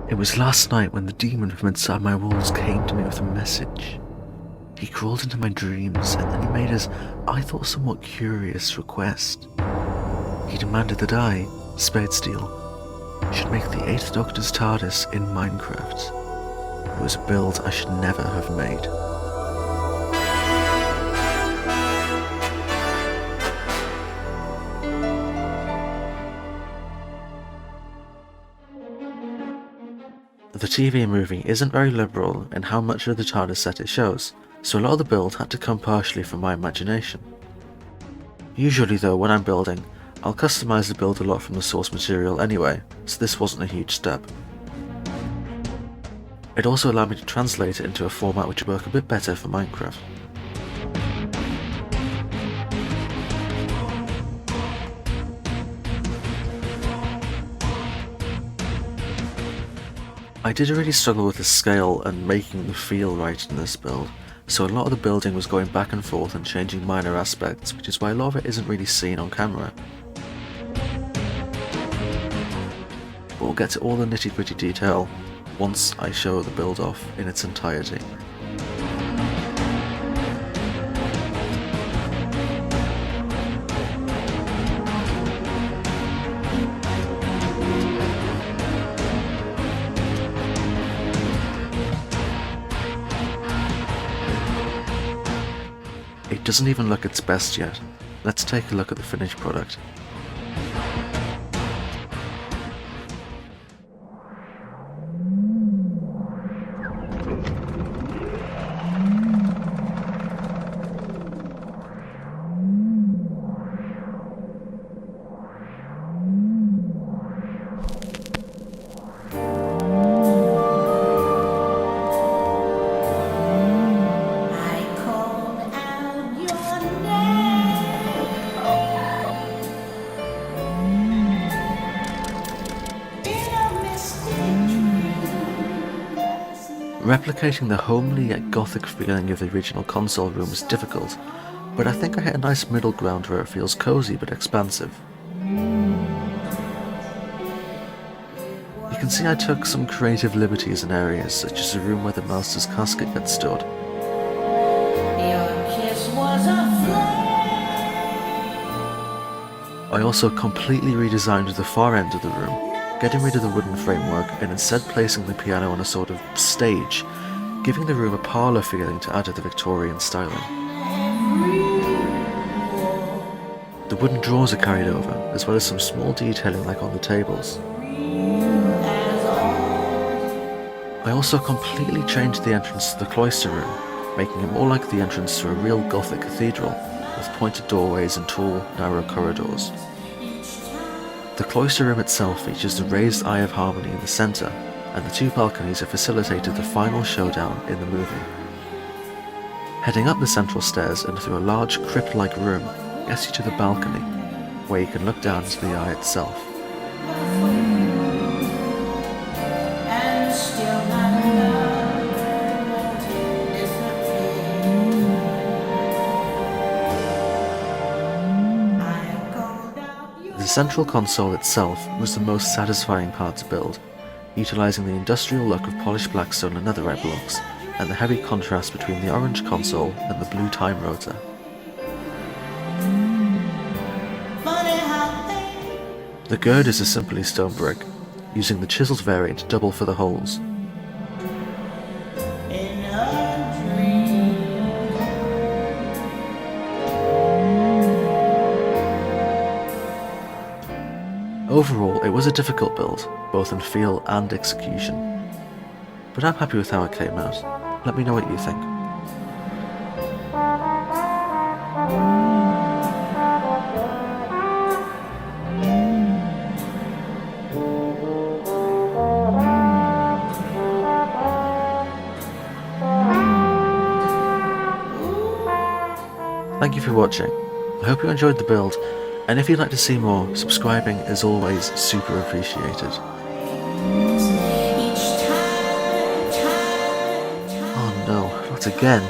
It was last night when the demon from inside my walls came to me with a message. He crawled into my dreams and then he made his, I thought, somewhat curious request. He demanded that I, Spadestiel, should make the 8th Doctor's TARDIS in Minecraft. It was a build I should never have made. The TV movie isn't very liberal in how much of the TARDIS set it shows, so a lot of the build had to come partially from my imagination. Usually though, when I'm building, I'll customise the build a lot from the source material anyway, so this wasn't a huge step. It also allowed me to translate it into a format which would work a bit better for Minecraft. I did really struggle with the scale and making the feel right in this build, so a lot of the building was going back and forth and changing minor aspects, which is why a lot of it isn't really seen on camera. But we'll get to all the nitty-gritty detail once I show the build off in its entirety. It doesn't even look its best yet. Let's take a look at the finished product. Replicating the homely yet gothic feeling of the original console room is difficult, but I think I hit a nice middle ground where it feels cosy but expansive. You can see I took some creative liberties in areas such as the room where the Master's casket gets stored. I also completely redesigned the far end of the room, getting rid of the wooden framework and instead placing the piano on a sort of stage, giving the room a parlour feeling to add to the Victorian styling. The wooden drawers are carried over, as well as some small detailing like on the tables. I also completely changed the entrance to the Cloister room, making it more like the entrance to a real gothic cathedral, with pointed doorways and tall, narrow corridors. The Cloister room itself features the raised Eye of Harmony in the centre, and the two balconies have facilitated the final showdown in the movie. Heading up the central stairs and through a large crypt-like room gets you to the balcony, where you can look down into the Eye itself. The central console itself was the most satisfying part to build, utilising the industrial look of polished blackstone and netherite blocks, and the heavy contrast between the orange console and the blue time rotor. The gird is a simply stone brick, using the chiselled variant to double for the holes. Overall, it was a difficult build, both in feel and execution. But I'm happy with how it came out. Let me know what you think. Thank you for watching. I hope you enjoyed the build, and if you'd like to see more, subscribing is always super appreciated. Oh no, not again.